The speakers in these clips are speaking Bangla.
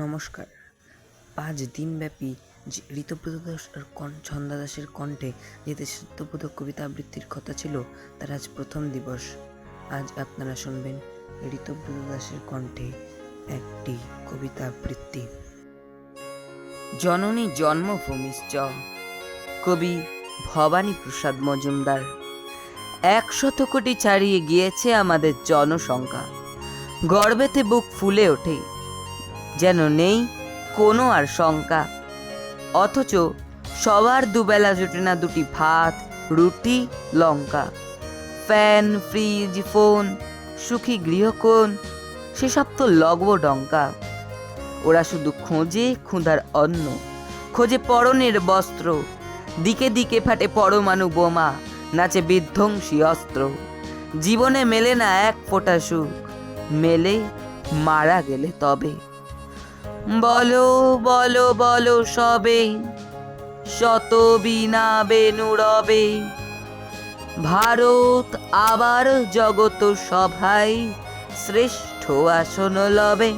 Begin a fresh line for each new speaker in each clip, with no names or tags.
নমস্কার। ৫ দিনব্যাপী ঋতব্রত দাস আর ছন্দা দাসের কণ্ঠে যে দেশাত্মবোধক কবিতা আবৃত্তির কথা ছিল, তার আজ প্রথম দিবস। আজ আপনারা শুনবেন ঋতব্রত দাসের কণ্ঠে একটি কবিতা আবৃত্তি। জননী জন্মভূমিশ্চ, কবি ভবানী প্রসাদ মজুমদার। ১০০ কোটি ছাড়িয়ে গিয়েছে আমাদের জনসংখ্যা, গর্বেতে বুক ফুলে ওঠে, যেন নেই কোনো আর শঙ্কা। অথচ সবার দুবেলা জোটে না দুটি ভাত, রুটি, লঙ্কা। ফ্যান, ফ্রিজ, ফোন, সুখী গৃহকোণ, সেসব তো লগ্বডঙ্কা। ওরা শুধু খোঁজে ক্ষুধার অন্ন, খোঁজে পরনের বস্ত্র। দিকে দিকে ফাটে পরমাণু বোমা, নাচে বিধ্বংসী অস্ত্র। জীবনে মেলে না এক ফোঁটা সুখ, মেলে মারা গেলে তবে। বলো বলো বলো সবে, শত বীণা বেণু রবে। ভারত আবার জগত সভায় শ্রেষ্ঠ আসন লবে।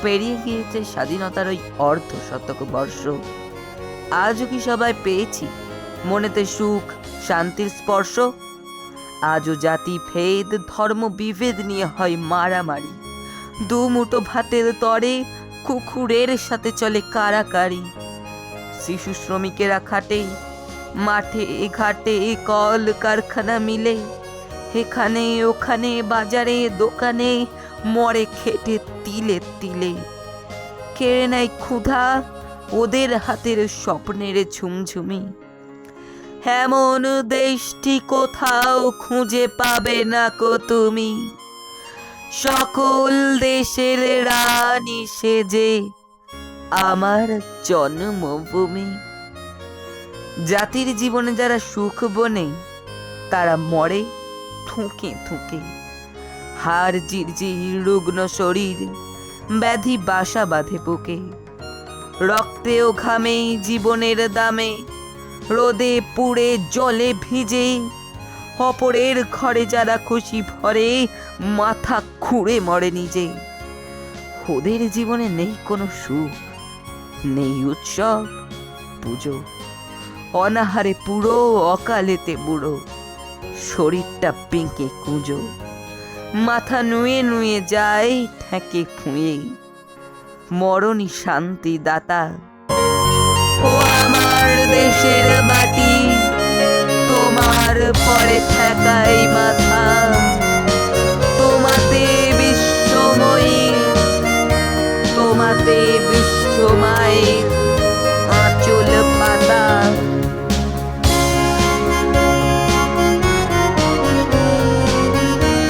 পেরিয়ে গিয়েছে স্বাধীনতার ওই অর্ধশতক বর্ষ। আজও কি সবাই পেয়েছি মনেতে সুখ শান্তির স্পর্শ? আজও জাতি ভেদ ধর্ম বিভেদ নিয়ে হয় মারামারি। দুমুঠো ভাতের তরে কুকুরের সাথে চলে কারাকারি। শিশু শ্রমিকেরা খাটে মাঠে ঘাটে, কল কারখানা মিলে। এখানে ওখানে বাজারে দোকানে মরে খেটে তিলে তিলে। কেড়ে নেয় ক্ষুধা ওদের হাতের স্বপ্নের ঝুমঝুমি। এমন দেশটি কোথাও খুঁজে পাবে না কো তুমি। সকল দেশের রানী সেজে আমার জন্মভূমি। জাতির জীবনে যারা সুখ বনে, তারা মরে থুকে থুকে। হাড় জিরজির রুগ্ন শরীর, ব্যাধি বাসা বাঁধে বুকে। রক্তে ও ঘামে জীবনের দামে, রোদে পুড়ে জলে ভিজে। অপরের ঘরে যারা খুশি ভরে, মাথা খুঁড়ে মরে নিজে। ওদের জীবনে নেই কোনো সুখ, নেই উৎসব পুজো। অনাহারে পুরো, অকালেতে বুড়ো, শরীরটা পিঁকে কুঁজো। মাথা নুয়ে নুয়ে যায় ঠেকে খুঁয়ে, মরণই শান্তি দাতা। ও আমার দেশের মাটি, তোমার পরে ঠেকাই মাথা। তোমাতে বিশ্বময়ী, তোমাতে বিশ্বমায়ের